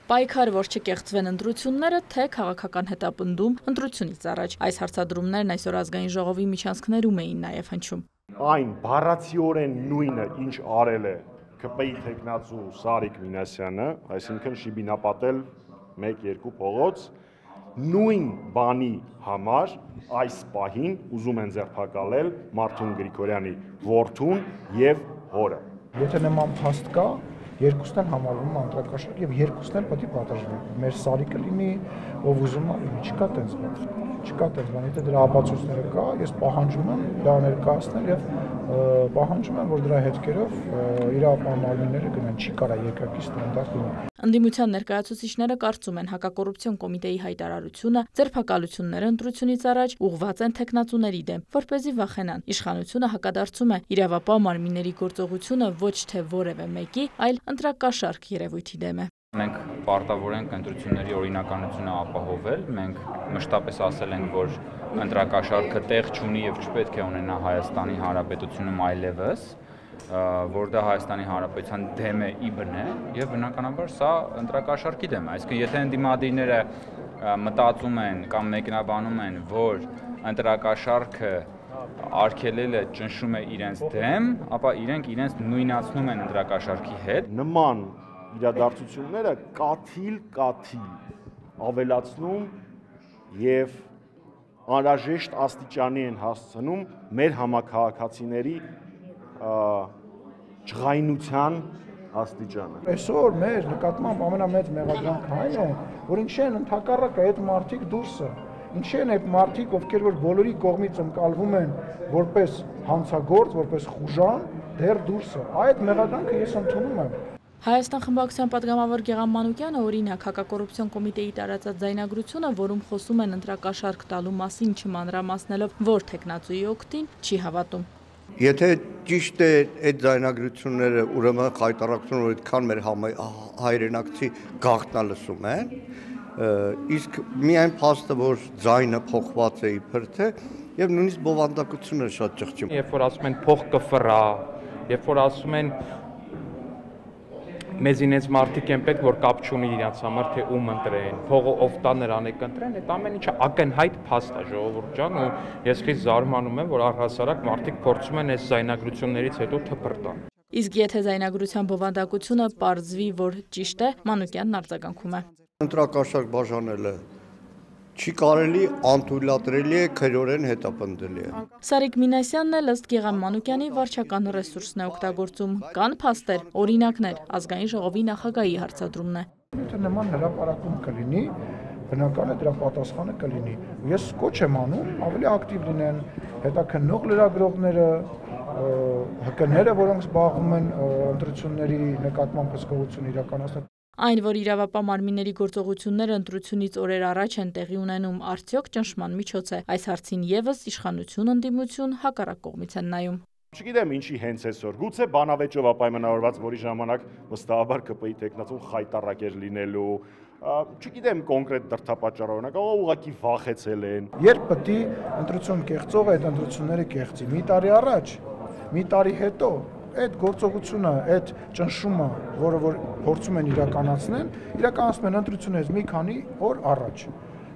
Պայքար, որ չկեղծվեն ընտրությունները, թե քաղաքական հետապնդում ընտրությունից առաջ։ Այս հարցադրումներն այսօր ազգային ժողովի միջանցքներում էին նաև հնչում։ Այն բառացիորեն նույնը, ինչ արել է ԿՊ-ի թեկնածու Սարիկ Մինասյանը, այսինքն շիբինապատել 1-2 փողոց, նույն բանի համար այս պահին ուզում են ձերբակալել Մարտուն Գրիգորյանի որդուն եւ հորը։ Եթե նման փաստ կա, երկուսն են համարվում անտրակաշարք եւ երկուսն էլ պետք է պատժվեն։ Մեր Սարիկը լինի, ով ուզում է, չկա տենց բան։ Չկա տենց բան, եթե դրա ապացույցները կա, ես պահանջում եմ դա ներկայացնել եւ պահանջում եմ, որ դրա հետքերով իրավապահ մարմինները գնան, չի կարա երկակի ստանդարտ լինի։ Ընդդիմության ներկայացուցիչները կարծում են հակակոռուպցիոն կոմիտեի հայտարարությունը ձերբակալությունները ընտրությունից առաջ ուղղված են թեկնածուների դեմ, որպեսզի վախենան։ Իշխանությունը հակադարձում է իրավապահ մարմինների գործողությունը ոչ թե որևէ մեկի, այլ ընտրակաշարք երևույթի դեմ է։ Մենք պարտավոր ենք ընտրությունների օրինականությունը ապահովել, մենք մշտապես ասել ենք, որ ընտրակաշարքը տեղ չունի եւ չպետք է ունենա Հայաստանի Հանրապետությունում այլևս, որ դա Հայաստանի Հանրապետության դեմ է իբնե եւ բնականաբար սա ընտրակաշարքի դեմ է։ Այսինքն եթե ընդդիմադիրները մտածում են կամ մեկնաբանում են, որ ընտրակաշարքը արգելելը ճնշում է իրենց դեմ, ապա իրենց նույնացնում են ընտրակաշարքի հետ։ Նման իրադարձությունները կաթիլ ավելացնում եւ անհրաժեշտ աստիճանի են հասցնում մեր համակարգացիների ջղայնության աստիճանը։ Այսօր մեր նկատմամբ ամենամեծ մեղադրանքը այն է, որ ինչի են ընդհակառակը այդ մարդիկ դուրսը, ինչի են այդ մարդիկ, ովքեր որ բոլորի կողմից ընկալվում են որպես հանցագործ, որպես խուժան, դեռ դուրսը։ Այդ մեղադրանքը ես ընդունում եմ։ Հայաստան խմբակցության պատգամավոր Գեղամ Մանուկյանը օրինակ հակակոռուպցիոն կոմիտեի տարածած ձայնագրությունը, որում խոսում են ընտրակաշարք տալու մասին չմանրամասնելով որ թեկնածուի օգտին, չի հավատում։ Եթե ճիշտ է այդ ձայնագրությունները ուրեմն խայտարակությունը, որ այդքան մեր հայրենակցի գաղտնալսում են, իսկ միայն փաստը, որ ձայնը փոխված է իբր թե եւ նույնիսկ բովանդակությունը շատ ճղճում։ Երբ որ ասում են փող կֆռա, երբ որ ասում են մեզ ինձ մարդիկ են պետք, որ կապ չունի իրաց համար, թե ում ընտրեն, փողը ով տա նրան է կընտրեն, այդ ամեն ինչը ակնհայտ փաստ է, ժողովուրդ ջան, ու ես խիստ զարմանում եմ, որ առհասարակ մարդիկ փորձում են այս զայնագրություններից հետո թփրտան։ Իսկ եթե զայնագրության բովանդակությունը պարզվի, որ ճիշտ է, Մանուկյանն արձագանքում է։ Ընտրակաշարք բաժանելը չի կարելի, անթույլատրելի է, քրորեն հետապնդելի է։ Սարիկ Մինասյանն էլ ըստ Գեղամ Մանուկյանի վարչական ռեսուրսն է օգտագործում, կան փաստեր, օրինակներ, ազգային ժողովի նախագահի հարցադրումն է։ Եթե նման հրապարակում կլինի, բնական է դրա պատասխանը կլինի։ Ես կոչ եմ անում ավելի ակտիվ լինեն հետաքննող լրագրողները, ՀԿ-ները, որոնք զբաղվում են ընտրությունների նկատմամբ հսկողություն իրականացնել։ Այն, որ իրավապահ մարմինների գործողությունները ընտրությունից օրեր առաջ են տեղի ունենում, արդյոք ճնշման միջոց է։ Այս հարցին եւս իշխանություն, ընդդիմություն հակառակ կողմից են նայում։ Չգիտեմ ինչի հենց այսօր, գուցե բանավեճով պայմանավորված, որի ժամանակ վստահաբար ԿՊ-ի տեխնացուն խայտարակ էր լինելու, չգիտեմ կոնկրետ դրդապատճառը, ուղղակի վախեցել են։ Երբ պետք է ընտրություն կեղծող այդ ընտրությունները կեղծի, մի տարի առաջ, մի տարի հետո այդ գործողությունը, այդ ճնշումը, որը որ փորձում են իրականացնում են ընտրություններից մի քանի օր առաջ։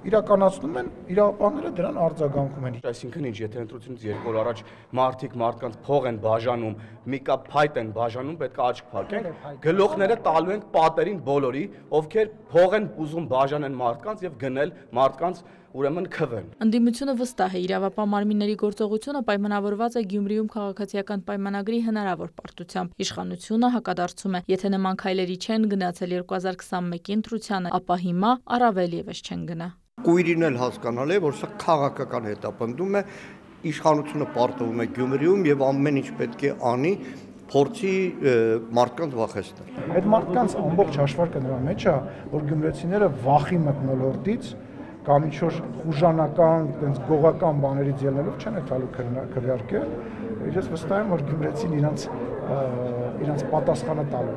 Իրականացնում են, իրավապահները դրան արձագանքում են։ Այսինքն ինչ, եթե ընտրությունից 2 օր առաջ մարդիկ մարդկանց փող են բաժանում, մի կապ փայտ են բաժանում, պետք է աչք փակենք, գլուխները տալու ենք պատերին բոլորի, ովքեր փող են ուզում բաժանեն մարդկանց եւ գնել մարդկանց ուրեմն քվեն։ Ընդդիմությունը վստահ է իրավապահ մարմինների գործողությունը պայմանավորված է Գյումրիում քաղաքացիական պայմանագրի հնարավոր պարտությամբ։ Իշխանությունը հակադարձում է, եթե նման քայլերի չեն գնացել 2021-ի ընտրությանը, ապա հիմա առավել եւս չեն գնա։ Կույրին էլ հասկանալ է, որ սա քաղաքական հետապնդում է, իշխանությունը պարտվում է Գյումրիում եւ ամեն ինչ պետք է անի փորձի մարդկանց վախեցնել։ Այդ մարդկանց ամբողջ հաշվարկը նրա մեջ է, որ գյումրեցիները վախի մտնոլորտից կամ ինչ-որ խուժանական, տենց գողական բաներից ելնելով չեն տալու քվեարկել, ես վստահ եմ, որ գյումրեցին իրենց պատասխանը տալու։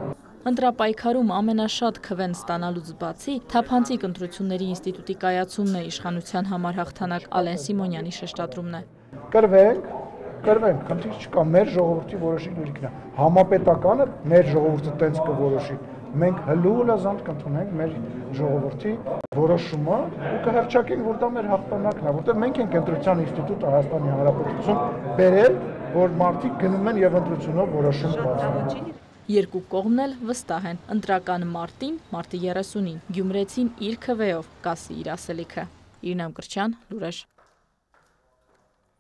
Ընտրապայքարում ամենաշատ քվեն ստանալուց բացի թափանցիկ ընտրությունների ինստիտուտի կայացումն է իշխանության համար հաղթանակ Ալեն Սիմոնյանի շեշտադրումն է։ Կրվենք, խնդիր չկա, մեր ժողովրդի որոշի դիրքն է։ Համապետականը մեր ժողովուրդը տենց կորոշի, մենք հլուլազանդ կընդունենք մեր ժողովրդի որոշումը ու կհռչակենք, որ դա մեր հաղթանակն է, որտեղ մենք ենք ընտրության ինստիտուտը Հայաստանի Հանրապետություն բերել, որ մարդիկ գնում են եւ ընտրությունով որոշում կայացնում։ Երկու կողմն էլ վստահ են, ընտրական մարտին, մարտի 30-ին, Գյումրեցին իր քվեով կասի իր ասելիքը։ Իրինա Մկրտչյան, լուրեր։